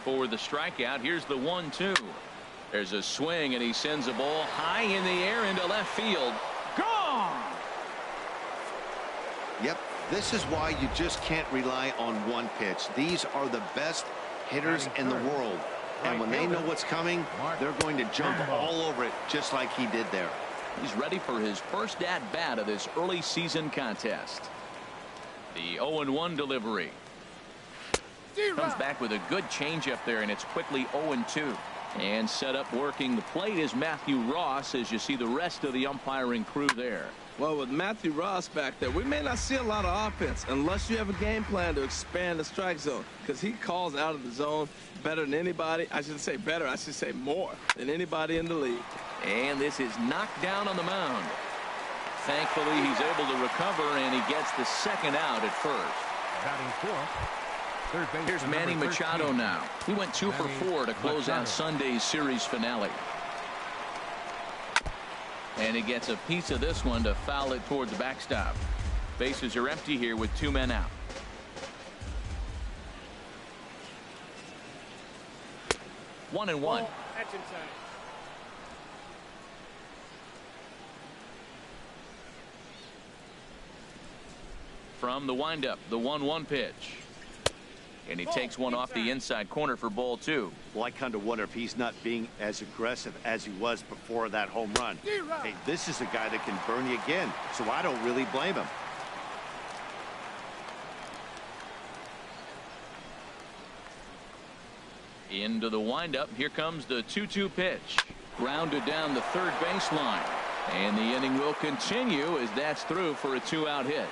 for the strikeout. Here's the 1-2. There's a swing, and he sends a ball high in the air into left field. Gone! Yep, this is why you just can't rely on one pitch. These are the best hitters in the world. And when they know what's coming, they're going to jump all over it just like he did there. He's ready for his first at-bat of this early season contest. The 0-1 delivery. Comes back with a good changeup there, and it's quickly 0-2. And set up working the plate is Matthew Ross, as you see the rest of the umpiring crew there. Well, with Matthew Ross back there, we may not see a lot of offense unless you have a game plan to expand the strike zone, because he calls out of the zone better than anybody. I shouldn't say better, I should say more than anybody in the league. And this is knocked down on the mound. Thankfully, he's able to recover, and he gets the second out at first. Batting fourth. Here's Manny Machado now. He went 2 for 4 to close out Sunday's series finale. And he gets a piece of this one to foul it towards the backstop. Bases are empty here with 2 men out. One and one. From the windup, the 1-1 pitch. And he takes one off the inside corner for ball 2. Well, I kind of wonder if he's not being as aggressive as he was before that home run. Hey, this is a guy that can burn you again, so I don't really blame him. Into the windup. Here comes the 2-2 pitch. Grounded down the third baseline. And the inning will continue as that's through for a 2-out hit.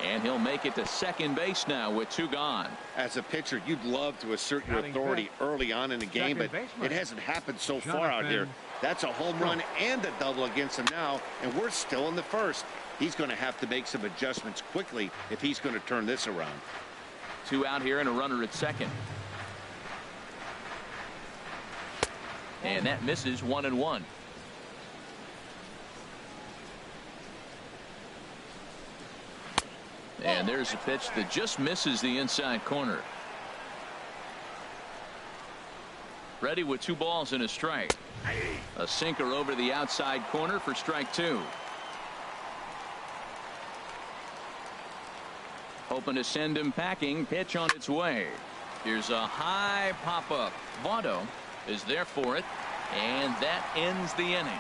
And he'll make it to second base now with 2 gone. As a pitcher, you'd love to assert your authority early on in the game, but it hasn't happened so far out here. That's a home run and a double against him now, and we're still in the first. He's going to have to make some adjustments quickly if he's going to turn this around. 2 out here and a runner at second. And that misses. 1-1. And there's a pitch that just misses the inside corner. Ready with 2 balls and a strike. A sinker over the outside corner for strike 2. Hoping to send him packing. Pitch on its way. Here's a high pop-up. Votto is there for it. And that ends the inning.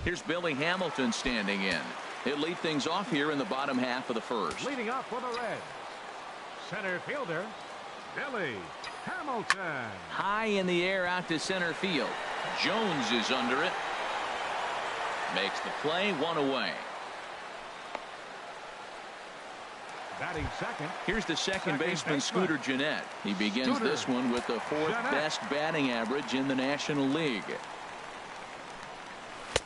Here's Billy Hamilton standing in. He'll lead things off here in the bottom half of the first. Leading off for the Reds, center fielder Billy Hamilton. High in the air out to center field. Jones is under it. Makes the play. 1 away. Batting second. Here's the second baseman, Scooter Gennett. He begins this one with the 4th best batting average in the National League.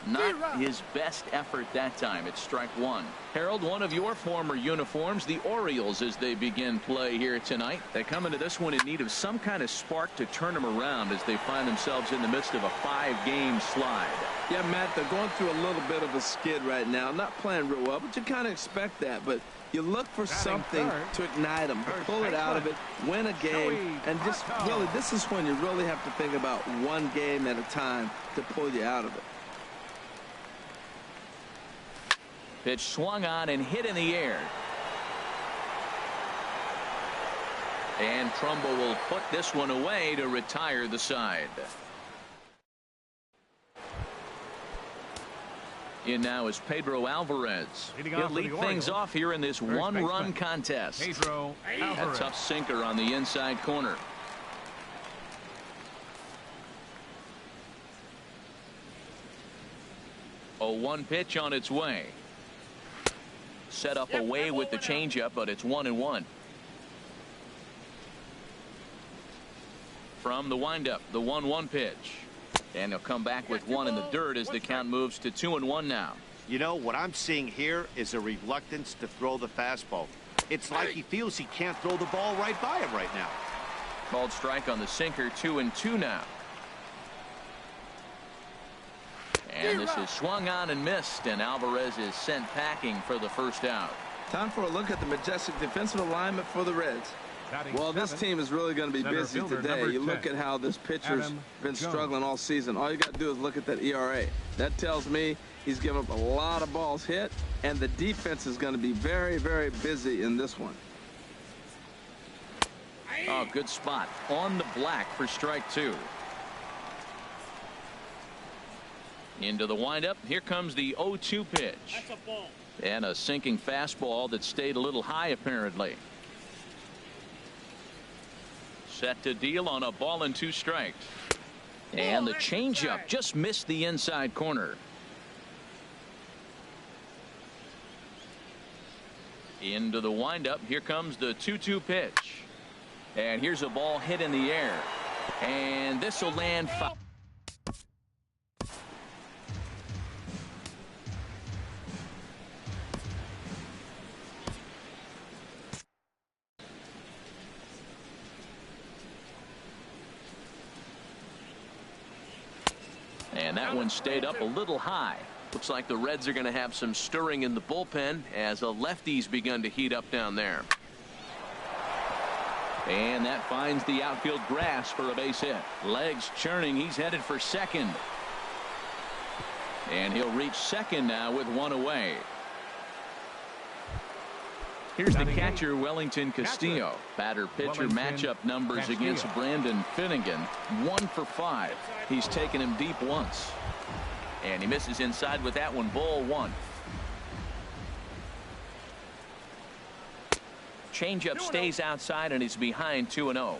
Not his best effort that time. It's strike 1. Harold, one of your former uniforms, the Orioles, as they begin play here tonight. They come into this one in need of some kind of spark to turn them around as they find themselves in the midst of a 5-game slide. Yeah, Matt, they're going through a little bit of a skid right now. Not playing real well, but you kind of expect that. But you look for something to ignite them, to pull it out of it, win a game, and just really, this is when you really have to think about one game at a time to pull you out of it. Pitch swung on and hit in the air. And Trumbo will put this one away to retire the side. In now is Pedro Alvarez. He'll lead things off here in this 1-run contest. Pedro Alvarez. A tough sinker on the inside corner. A 1 pitch on its way. Set up away with the changeup, but it's 1-1. From the windup, the 1-1 pitch. And he'll come back with 1 in the dirt as the count moves to 2-1 now. You know, what I'm seeing here is a reluctance to throw the fastball. It's like he feels he can't throw the ball right by him right now. Called strike on the sinker. 2-2 now. And this is swung on and missed, and Alvarez is sent packing for the first out. Time for a look at the majestic defensive alignment for the Reds. Well, this team is really going to be busy today. You look at how this pitcher's been struggling all season. All you got to do is look at that ERA. That tells me he's given up a lot of balls hit, and the defense is going to be very, very busy in this one. Oh, good spot on the black for strike two. Into the windup. Here comes the 0-2 pitch. That's a ball. And a sinking fastball that stayed a little high apparently. Set to deal on a ball and 2 strikes. And the changeup just missed the inside corner. Into the windup. Here comes the 2-2 pitch. And here's a ball hit in the air. And this will land foul. And that one stayed up a little high. Looks like the Reds are going to have some stirring in the bullpen as the lefties begun to heat up down there. And that finds the outfield grass for a base hit. Legs churning. He's headed for second. And he'll reach second now with 1 away. Here's the catcher, Wellington Castillo. Batter-pitcher matchup numbers against Brandon Finnegan. 1 for 5. He's taken him deep once. And he misses inside with that one. Ball 1. Changeup stays outside and he's behind 2-0.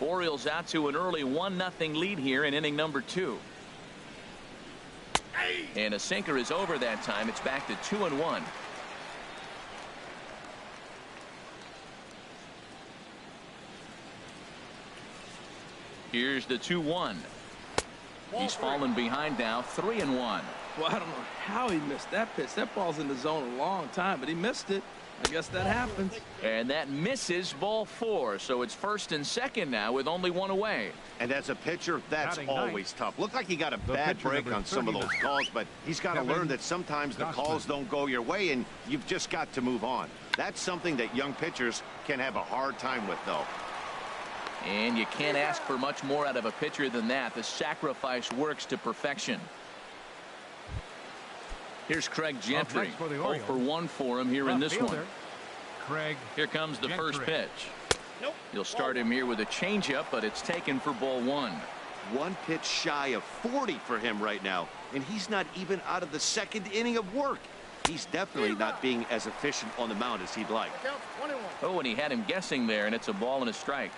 Orioles out to an early 1-0 lead here in inning number 2. And a sinker is over that time. It's back to 2-1. Here's the 2-1. He's fallen behind now, 3-1. Well, I don't know how he missed that pitch. That ball's in the zone a long time, but he missed it. I guess that happens. And that misses, ball 4. So it's first and second now with only 1 away. And as a pitcher, that's always tough. Looked like he got a bad break on some of those calls, but he's got to learn that sometimes the calls don't go your way, and you've just got to move on. That's something that young pitchers can have a hard time with, though. And you can't ask for much more out of a pitcher than that. The sacrifice works to perfection. Here's Craig Gentry. 0 for 1 for him here in this one. Here comes the first pitch. You'll start him here with a changeup, but it's taken for ball 1. 1 pitch shy of 40 for him right now, and he's not even out of the second inning of work. He's definitely not being as efficient on the mound as he'd like. Oh, and he had him guessing there, and it's a ball and a strike.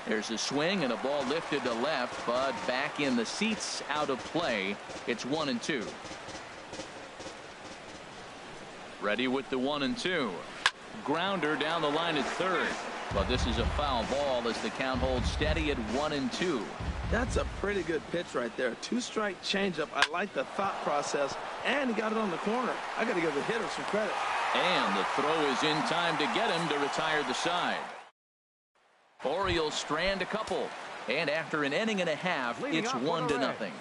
There's a swing and a ball lifted to left, but back in the seats, out of play. It's 1-2. Ready with the 1-2. Grounder down the line at third. But this is a foul ball as the count holds steady at 1-2. That's a pretty good pitch right there. 2-strike changeup. I like the thought process, and he got it on the corner. I got to give the hitter some credit. And the throw is in time to get him to retire the side. Orioles strand a couple, and after an inning and a half, it's 1-0.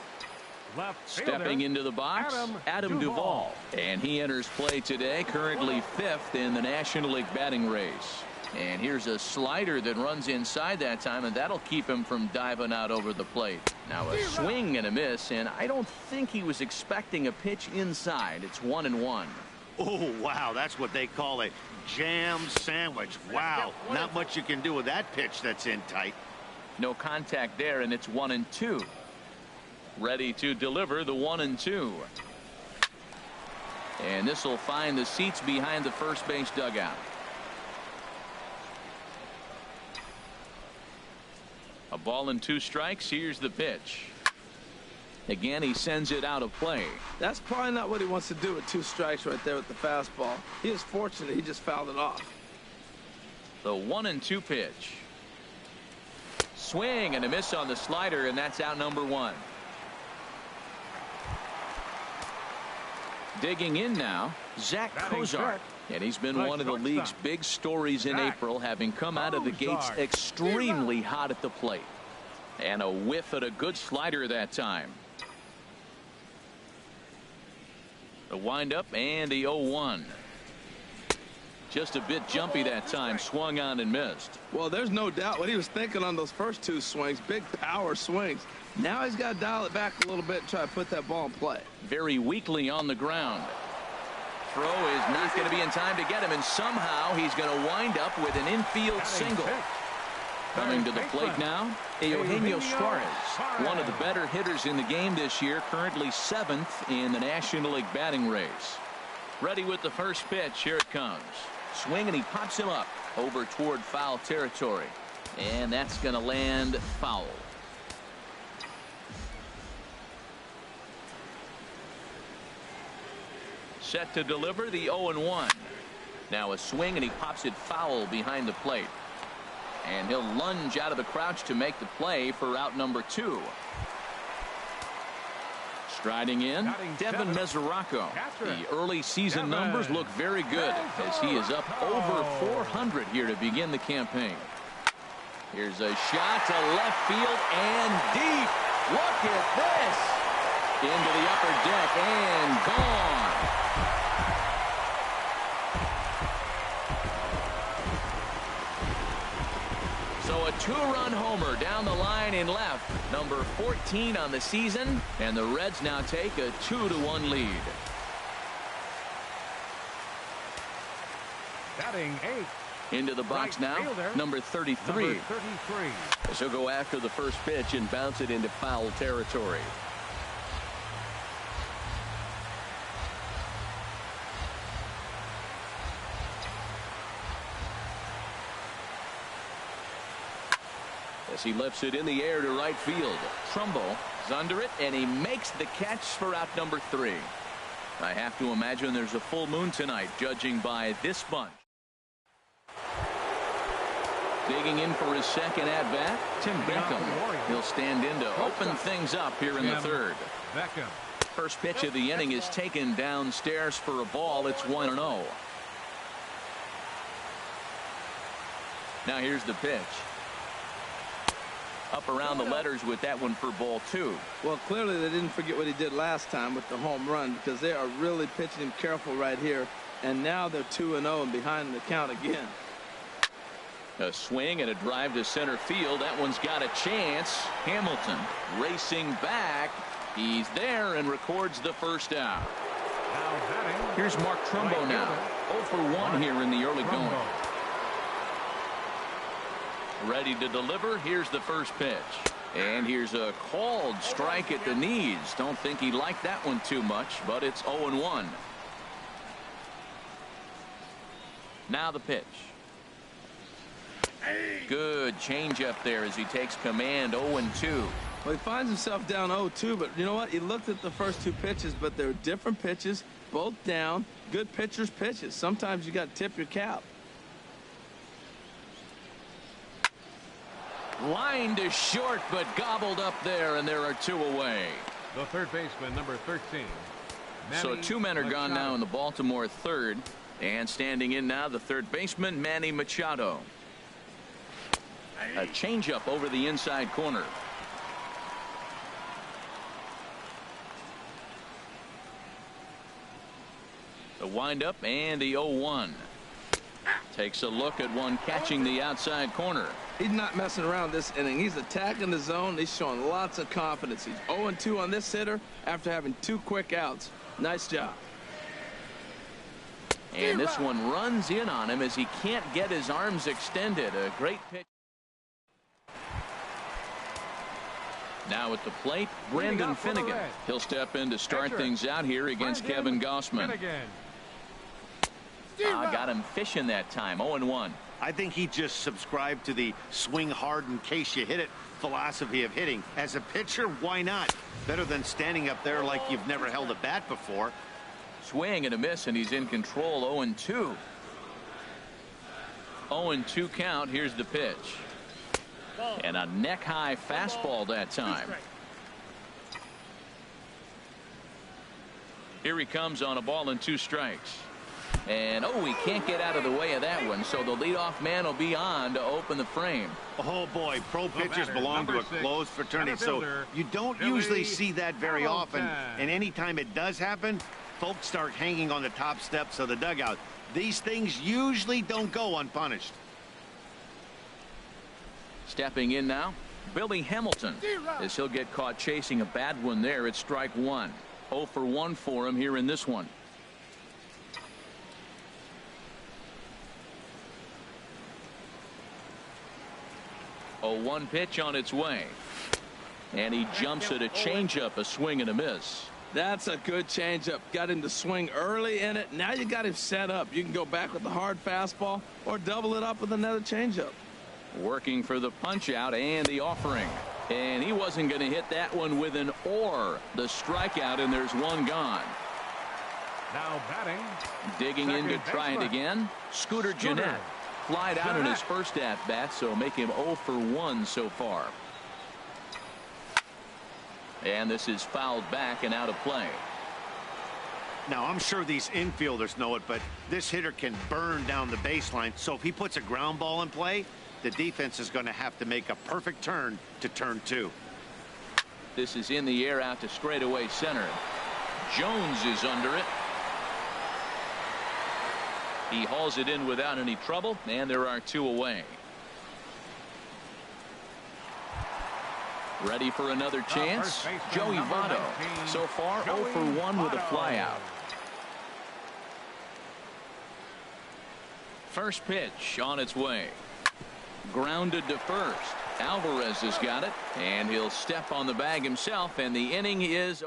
Stepping into the box, Adam Duvall, and he enters play today, currently 5th in the National League batting race. And here's a slider that runs inside that time, and that'll keep him from diving out over the plate. Now a swing and a miss, and I don't think he was expecting a pitch inside. It's 1-1. Oh, wow, that's what they call a jam sandwich. Wow, not much you can do with that pitch that's in tight. No contact there, and it's 1-2. Ready to deliver the 1-2. And this will find the seats behind the first base dugout. A ball and 2 strikes. Here's the pitch. Again, he sends it out of play. That's probably not what he wants to do with 2 strikes right there with the fastball. He is fortunate he just fouled it off. The 1-2 pitch. Swing and a miss on the slider, and that's out number 1. Digging in now, Zach Kozar. And he's been one of the league's big stories in April, having come out of the gates extremely hot at the plate. And a whiff at a good slider that time. The windup and the 0-1. Just a bit jumpy that time. Swung on and missed. Well, there's no doubt what he was thinking on those first two swings. Big power swings. Now he's got to dial it back a little bit and try to put that ball in play. Very weakly on the ground. Throw is not going to be in time to get him, and somehow he's going to wind up with an infield single. Coming to the plate now, Eugenio Suarez, one of the better hitters in the game this year, currently 7th in the National League batting race. Ready with the first pitch. Here it comes. Swing, and he pops him up over toward foul territory. And that's going to land foul. Set to deliver the 0-1. Now a swing, and he pops it foul behind the plate. And he'll lunge out of the crouch to make the play for out number 2. Striding in, Devin Mesoraco. The early season numbers look very good as he is up over 400 here to begin the campaign. Here's a shot to left field and deep. Look at this. Into the upper deck and gone. So a 2-run homer down the line in left, number 14 on the season, and the Reds now take a 2-1 lead. Batting 8. Into the box Right now, fielder, number 33. Number 33. As he'll go after the first pitch and bounce it into foul territory. As he lifts it in the air to right field. Trumbo is under it, and he makes the catch for out number 3. I have to imagine there's a full moon tonight, judging by this bunch. Digging in for his second at-bat, Tim Beckham. He'll stand in to open things up here in the third. Beckham. First pitch of the inning is taken downstairs for a ball. It's 1-0. Now here's the pitch. Up around the letters with that one for ball 2. Well, clearly they didn't forget what he did last time with the home run, because they are really pitching him careful right here. And now they're 2-0 and behind the count again. A swing and a drive to center field. That one's got a chance. Hamilton racing back. He's there and records the first out. Here's Mark Trumbo now. 0 for 1 here in the early going. Ready to deliver. Here's the first pitch. And here's a called strike at the knees. Don't think he liked that one too much, but it's 0-1. Now the pitch. Good changeup there as he takes command. 0-2. Well, he finds himself down 0-2, but you know what? He looked at the first 2 pitches, but they're different pitches, both down. Good pitchers' pitches. Sometimes you got to tip your cap. Line to short, but gobbled up there, and there are 2 away. The third baseman, number 13. So 2 men are gone now in the Baltimore third. And standing in now, the third baseman, Manny Machado. A changeup over the inside corner. The windup and the 0-1. Takes a look at one catching the outside corner. He's not messing around this inning. He's attacking the zone. He's showing lots of confidence. He's 0-2 on this hitter after having 2 quick outs. Nice job. And this one runs in on him as he can't get his arms extended. A great pitch. Now at the plate, Brandon Finnegan. He'll step in to start things out here against Kevin Gossman. Got him fishing that time. 0-1. I think he just subscribed to the swing hard in case you hit it philosophy of hitting. As a pitcher, why not? Better than standing up there like you've never held a bat before. Swing and a miss, and he's in control. 0-2. 0-2 count. Here's the pitch. And a neck-high fastball that time. Here he comes on a ball and 2 strikes. And, oh, he can't get out of the way of that one, so the leadoff man will be on to open the frame. Oh, boy, pro pitchers belong to a closed fraternity, so you don't usually see that very often. And anytime it does happen, folks start hanging on the top steps of the dugout. These things usually don't go unpunished. Stepping in now, Billy Hamilton, as he'll get caught chasing a bad one there. It's strike one. 0 for 1 for him here in this one. A 1 pitch on its way. And he jumps at a changeup, a swing and a miss. That's a good changeup. Got him to swing early in it. Now you got him set up. You can go back with the hard fastball or double it up with another changeup. Working for the punch out and the offering. And he wasn't going to hit that one with an or. The strikeout, and there's one gone. Now batting. Digging in to try it again. Scooter Gennett. Flied out in his first at-bat, so make him 0 for 1 so far. And this is fouled back and out of play. Now, I'm sure these infielders know it, but this hitter can burn down the baseline, so if he puts a ground ball in play, the defense is going to have to make a perfect turn to turn 2. This is in the air out to straightaway center. Jones is under it. He hauls it in without any trouble, and there are 2 away. Ready for another chance? Joey Votto. So far, 0 for 1 with a flyout. First pitch on its way. Grounded to first. Alvarez has got it, and he'll step on the bag himself, and the inning is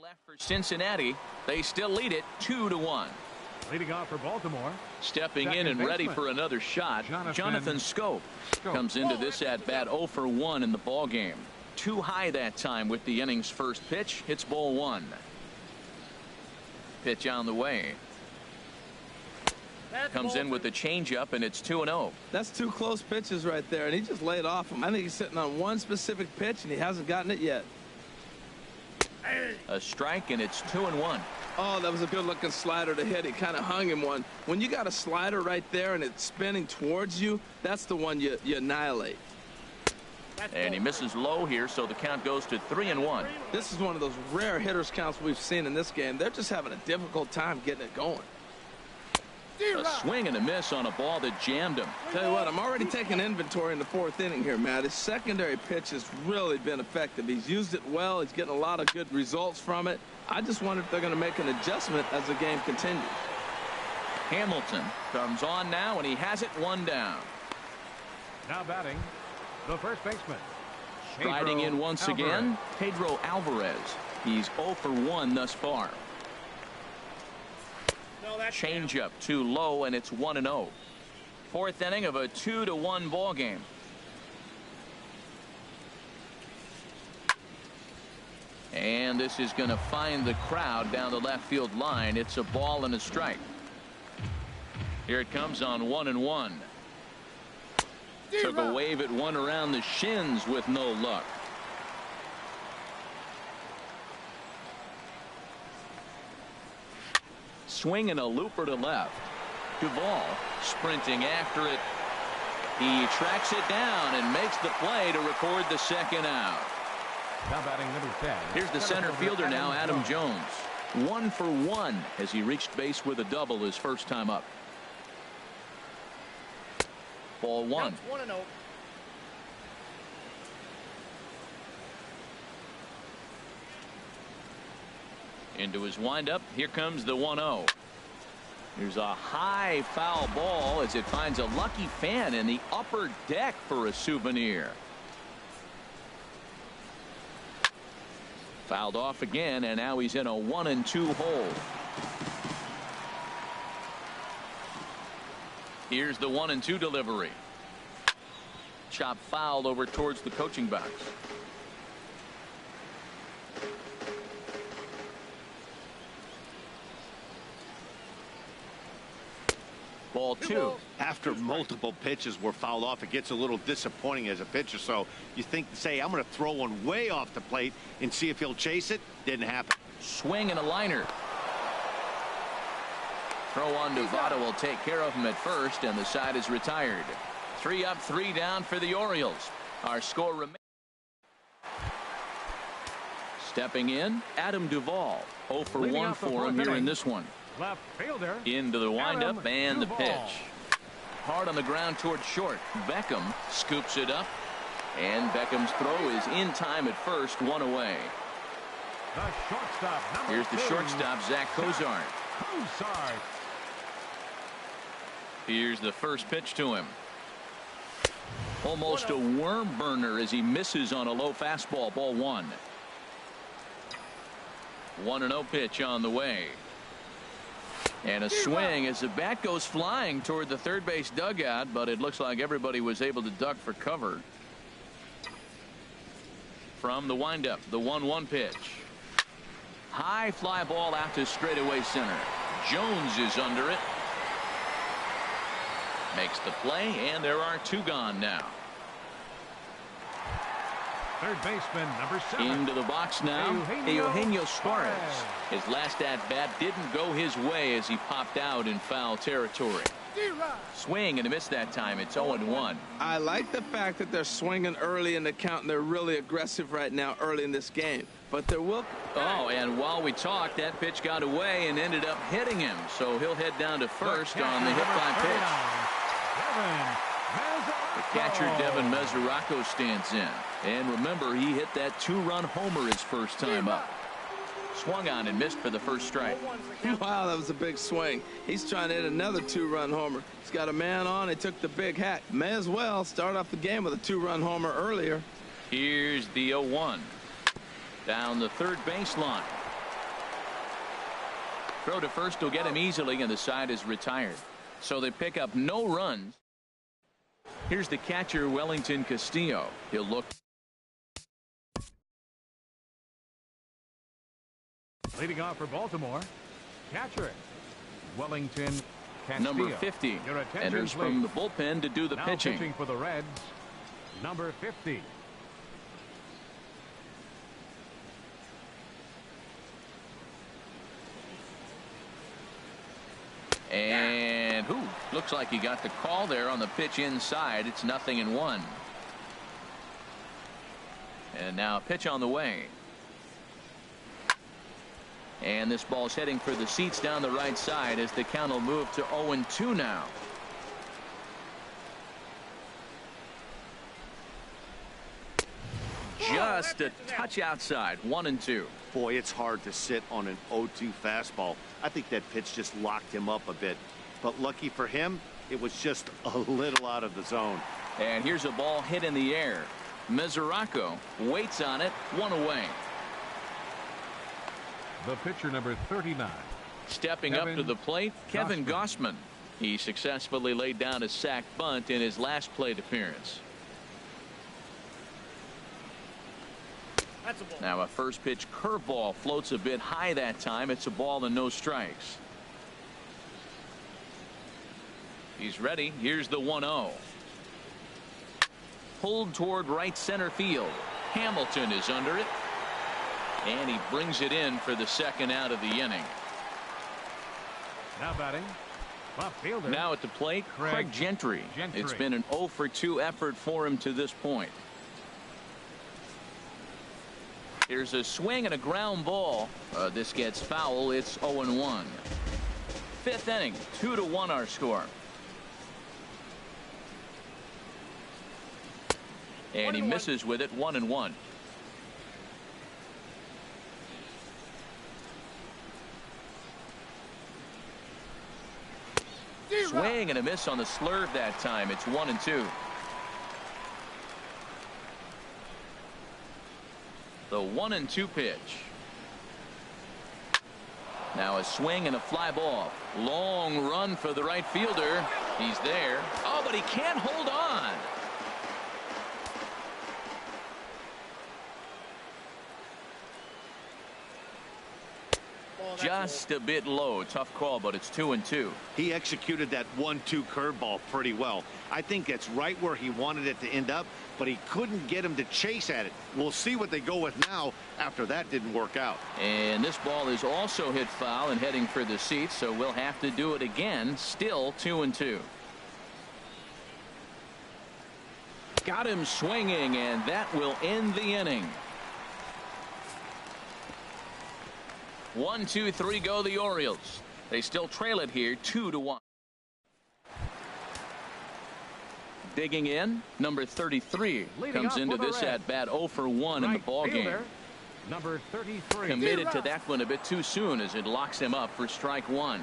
left for Cincinnati. They still lead it 2-1. Leading off for Baltimore. Stepping in and ready for another shot, Jonathan Scope comes into this at bat 0 for 1 in the ball game. Too high that time with the inning's first pitch. Hits ball 1. Pitch on the way. Comes in with the changeup, and it's 2-0. That's 2 close pitches right there, and he just laid off him. I think he's sitting on one specific pitch, and he hasn't gotten it yet. A strike, and it's 2-1. Oh, that was a good-looking slider to hit. He kind of hung him one. When you got a slider right there and it's spinning towards you, that's the one you annihilate. And he misses low here, so the count goes to 3-1. This is one of those rare hitters counts we've seen in this game. They're just having a difficult time getting it going. A swing and a miss on a ball that jammed him. Tell you what, I'm already taking inventory in the 4th inning here, Matt. His secondary pitch has really been effective. He's used it well. He's getting a lot of good results from it. I just wonder if they're going to make an adjustment as the game continues. Hamilton comes on now, and he has it 1 down. Now batting, the first baseman. Striding in once again, Pedro Alvarez. He's 0 for 1 thus far. Changeup too low, and it's 1-0. 4th inning of a 2-1 ball game. And this is going to find the crowd down the left field line. It's a ball and a strike. Here it comes on 1-1. Took a wave at one around the shins with no luck. Swing and a looper to left. Duvall sprinting after it. He tracks it down and makes the play to record the 2nd out. Now batting number 10. Here's the center fielder now, Adam Jones. 1 for 1 as he reached base with a double his first time up. Ball 1. 1-0. Into his windup. Here comes the 1-0. Here's a high foul ball as it finds a lucky fan in the upper deck for a souvenir. Fouled off again, and now he's in a 1-2 hole. Here's the 1-2 delivery. Chop fouled over towards the coaching box. Ball 2. After multiple pitches were fouled off, it gets a little disappointing as a pitcher. So you think, say, I'm going to throw one way off the plate and see if he'll chase it. Didn't happen. Swing and a liner. Throw on Nevada will take care of him at first, and the side is retired. 3 up, 3 down for the Orioles. Our score remains. Stepping in, Adam Duvall. 0 for 1 for him here in this one. Left fielder. Into the windup and the pitch. Hard on the ground toward short. Beckham scoops it up. And Beckham's throw is in time at first, 1 away. The shortstop, here's the shortstop, Zach Cozart. Here's the first pitch to him. Almost a worm burner as he misses on a low fastball. Ball 1. 1-0 pitch on the way. And a swing as the bat goes flying toward the third base dugout, but it looks like everybody was able to duck for cover. From the windup, the 1-1 pitch. High fly ball out to straightaway center. Jones is under it. Makes the play, and there are 2 gone now. Third baseman, number 7. Into the box now, Eugenio Suarez. His last at-bat didn't go his way as he popped out in foul territory. Swing and a miss that time. It's 0-1. I like the fact that they're swinging early in the count, and they're really aggressive right now early in this game. But there will... Oh, and while we talked, that pitch got away and ended up hitting him. So he'll head down to first on the hit by pitch. The catcher, Devin Mesoraco, stands in. And remember, he hit that 2-run homer his first time up. Swung on and missed for the first strike. Wow, that was a big swing. He's trying to hit another 2-run homer. He's got a man on. He took the big hat. May as well start off the game with a 2-run homer earlier. Here's the 0-1. Down the third baseline. Throw to first will get him easily, and the side is retired. So they pick up no runs. Here's the catcher, Wellington Castillo. He'll look. Leading off for Baltimore, catcher Wellington Castillo. Number 50 enters from the bullpen to do the pitching. Pitching for the Reds, number 50. And looks like he got the call there on the pitch inside. It's 0-1. And now a pitch on the way. And this ball's heading for the seats down the right side as the count will move to 0-2 now. Just a touch outside. 1-2. Boy, it's hard to sit on an 0-2 fastball. I think that pitch just locked him up a bit. But lucky for him, it was just a little out of the zone. And here's a ball hit in the air. Mesoraco waits on it. 1 away. The pitcher, number 39. Stepping up to the plate, Kevin Gausman. He successfully laid down a sac bunt in his last plate appearance. Now a first pitch curveball floats a bit high that time. It's a ball and no strikes. He's ready. Here's the 1-0. Pulled toward right center field. Hamilton is under it. And he brings it in for the second out of the inning. Now batting, left fielder. Now at the plate, Craig Gentry. It's been an 0 for 2 effort for him to this point. Here's a swing and a ground ball. This gets foul. It's 0-1. Fifth inning, 2-1 our score. And he misses with it. 1-1. Swing and a miss on the slurve that time. It's 1-2. The 1-2 pitch. Now a swing and a fly ball. Long run for the right fielder. He's there. Oh, but he can't hold on. Just a bit low. Tough call, but it's 2-2. He executed that 1-2 curveball pretty well. I think it's right where he wanted it to end up, but he couldn't get him to chase at it. We'll see what they go with now after that didn't work out. And this ball is also hit foul and heading for the seats, so we'll have to do it again. Still 2-2. Got him swinging, and that will end the inning. 1, 2, 3 go the Orioles. They still trail it here 2-1. Digging in, number 33 comes into this at bat 0 for 1 in the ball game. Number 33. Committed to that one a bit too soon as it locks him up for strike 1.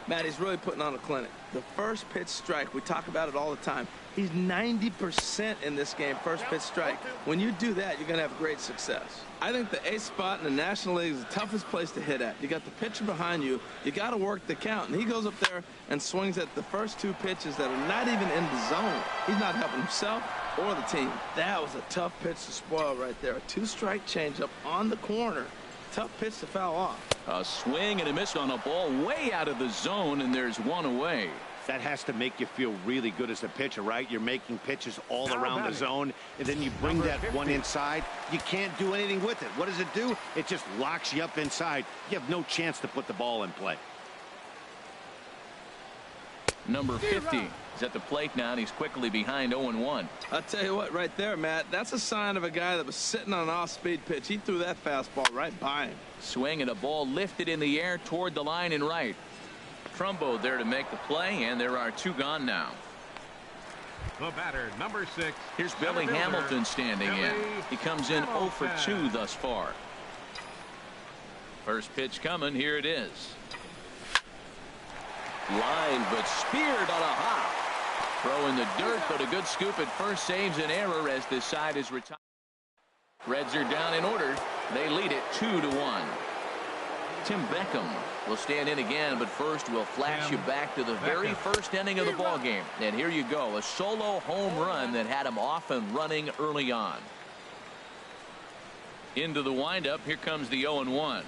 Matt, he's really putting on a clinic. The first pitch strike, we talk about it all the time. He's 90% in this game, first pitch strike. When you do that, you're going to have great success. I think the eighth spot in the National League is the toughest place to hit at. You got the pitcher behind you. You got to work the count. And he goes up there and swings at the first 2 pitches that are not even in the zone. He's not helping himself or the team. That was a tough pitch to spoil right there. A 2-strike changeup on the corner. Tough pitch to foul off. A swing and a miss on a ball way out of the zone, and there's 1 away. That has to make you feel really good as a pitcher, right? You're making pitches all around the zone, and then you bring that one inside. You can't do anything with it. What does it do? It just locks you up inside. You have no chance to put the ball in play. Number 50 is at the plate now, and he's quickly behind 0-1. I'll tell you what, right there, Matt, that's a sign of a guy that was sitting on an off-speed pitch. He threw that fastball right by him. Swing and a ball lifted in the air toward the line and right. Trumbo there to make the play, and there are 2 gone now. The batter, number 6. Here's Billy Hamilton standing in. He comes in 0 for 2 thus far. First pitch coming. Here it is. Line, but speared on a hop. Throw in the dirt, but a good scoop at first saves an error as this side is retired. Reds are down in order. They lead it 2-1. Tim Beckham will stand in again, but first we'll flash you back to the very first inning of the ball game. And here you go, a solo home run that had him off and running early on. Into the windup, here comes the 0-1.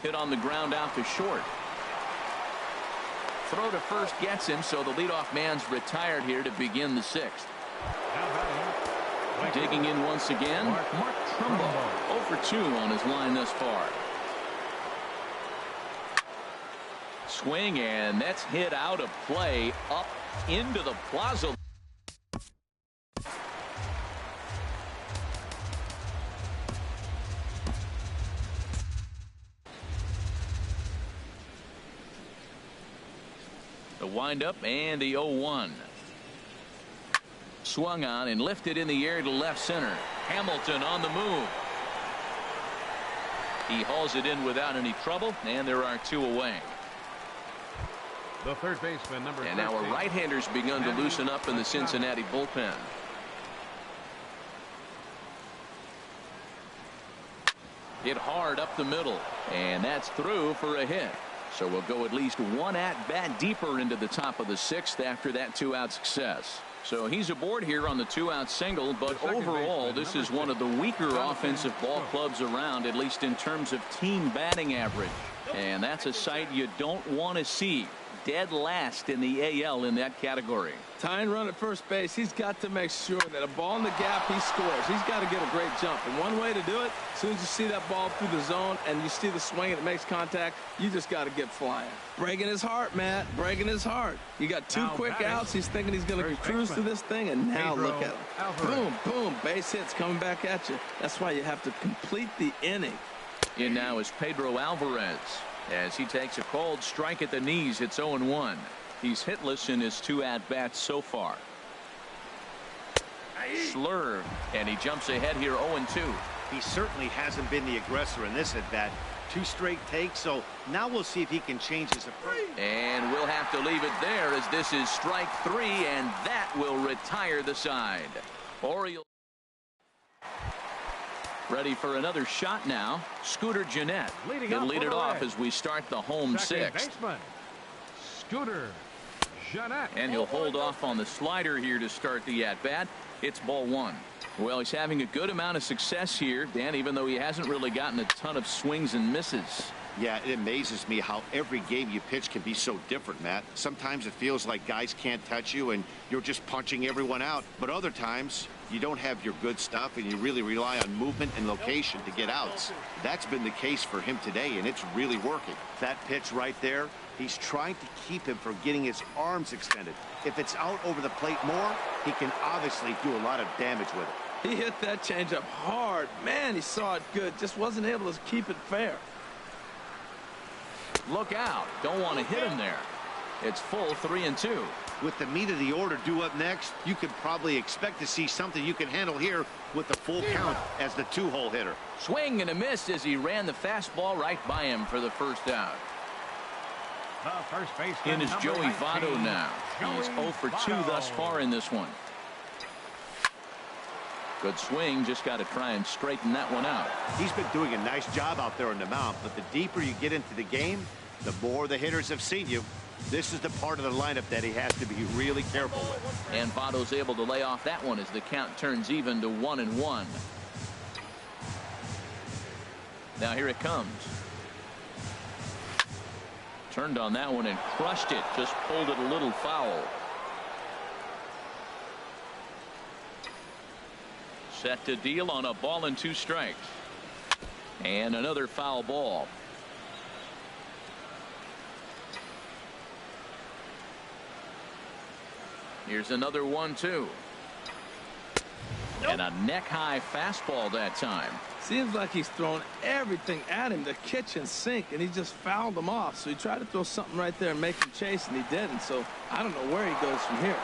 Hit on the ground out to short. Throw to first gets him, so the leadoff man's retired here to begin the 6th. Digging in once again, Mark Trumbo, 0 for 2 on his line thus far. Swing, and that's hit out of play up into the plaza. The windup and the 0-1. Swung on and lifted in the air to left center. Hamilton on the move. He hauls it in without any trouble, and there are 2 away. The third baseman, number 13. And now a right-hander's begun to loosen up in the Cincinnati bullpen. Hit hard up the middle, and that's through for a hit. So we'll go at least 1 at-bat deeper into the top of the 6th after that 2-out success. So he's aboard here on the 2-out single, but overall this is one of the weaker offensive ball clubs around, at least in terms of team batting average. And that's a sight you don't want to see. Dead last in the AL in that category. Tying run at first base, he's got to make sure that a ball in the gap, he scores. He's got to get a great jump. And one way to do it, as soon as you see that ball through the zone and you see the swing and it makes contact, you just got to get flying. Breaking his heart, Matt. Breaking his heart. You got 2 quick outs. He's thinking he's going to cruise through this thing, and now look at him. Boom, boom, base hits coming back at you. That's why you have to complete the inning. In now is Pedro Alvarez. As he takes a cold strike at the knees, it's 0-1. He's hitless in his 2 at-bats so far. Slurve, and he jumps ahead here 0-2. He certainly hasn't been the aggressor in this at-bat. 2 straight takes, so now we'll see if he can change his approach. And we'll have to leave it there as this is strike 3, and that will retire the side. Orioles ready for another shot now. Scooter Gennett. He'll lead it off as we start the home 6th. Scooter Gennett. And he'll hold off on the slider here to start the at-bat. It's ball one. Well, he's having a good amount of success here, Dan, even though he hasn't really gotten a ton of swings and misses. Yeah, it amazes me how every game you pitch can be so different, Matt. Sometimes it feels like guys can't touch you and you're just punching everyone out. But other times, you don't have your good stuff and you really rely on movement and location to get outs. That's been the case for him today, and it's really working. That pitch right there, he's trying to keep him from getting his arms extended. If it's out over the plate more, he can obviously do a lot of damage with it. He hit that changeup hard. Man, he saw it good. Just wasn't able to keep it fair. Look out. Don't want to hit him there. It's full 3-2. With the meat of the order due up next, you could probably expect to see something you can handle here with the full count as the two-hole hitter. Swing and a miss as he ran the fastball right by him for the first out. First baseman, In is Joey 19, Votto now. He's 0 for 2 thus far in this one. Good swing, just got to try and straighten that one out. He's been doing a nice job out there on the mound, but the deeper you get into the game, the more the hitters have seen you. This is the part of the lineup that he has to be really careful with. And Votto's able to lay off that one as the count turns even to 1-1. Now here it comes. Turned on that one and crushed it. Just pulled it a little foul. Set to deal on a ball and 2 strikes. And another foul ball. Here's another 1-2. And a neck-high fastball that time. Seems like he's thrown everything at him, the kitchen sink, and he just fouled him off. So he tried to throw something right there and make him chase, and he didn't. So I don't know where he goes from here.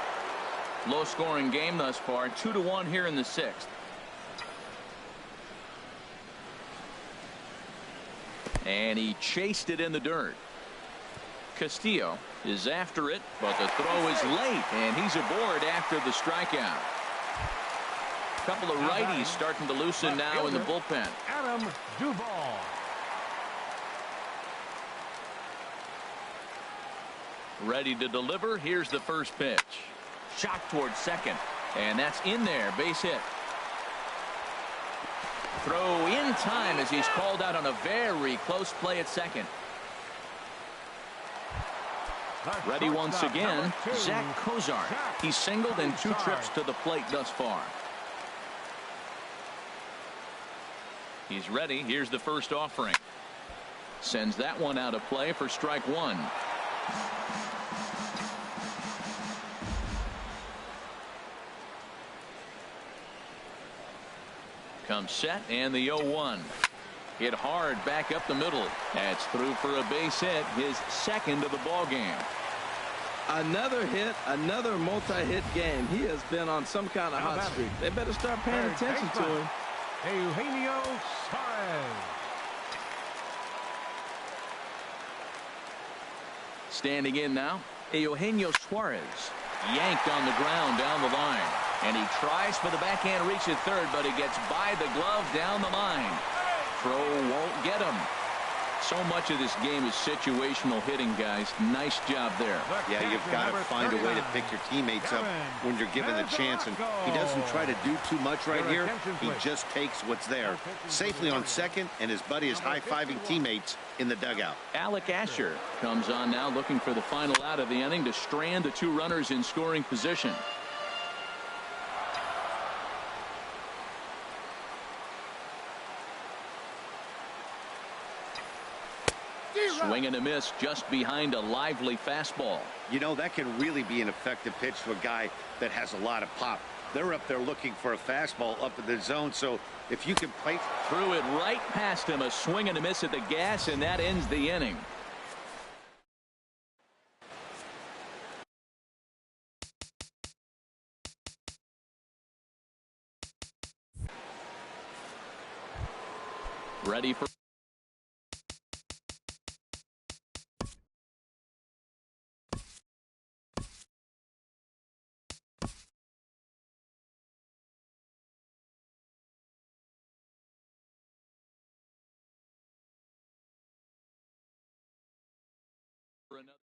Low-scoring game thus far, 2-1 here in the 6th. And he chased it in the dirt. Castillo is after it, but the throw is late, and he's aboard after the strikeout. A couple of righties starting to loosen now in the bullpen. Adam Duvall. Ready to deliver. Here's the first pitch. Shot towards second, and that's in there. Base hit. Throw in time as he's called out on a very close play at second. Ready once again, Zach Kozar. He's singled in 2 trips to the plate thus far. He's ready. Here's the first offering. Sends that one out of play for strike 1. Comes set, and the 0-1. Hit hard back up the middle. That's through for a base hit, his second of the ball game. Another hit, another multi-hit game. He has been on some kind of hot streak. They better start paying attention to him. Eugenio Suarez. Standing in now, Eugenio Suarez. Yanked on the ground down the line. And he tries for the backhand reach at third, but he gets by the glove down the line. Throw won't get him. So much of this game is situational hitting, guys. Nice job there. Yeah, you've got to find a way to pick your teammates up when you're given the chance. And he doesn't try to do too much right here. He just takes what's there. Safely on second, and his buddy is high-fiving teammates in the dugout. Alec Asher comes on now looking for the final out of the inning to strand the 2 runners in scoring position. Swing and a miss just behind a lively fastball. You know, that can really be an effective pitch to a guy that has a lot of pop. They're up there looking for a fastball up in the zone, so if you can play threw it right past him, a swing and a miss at the gas, and that ends the inning. Ready for another.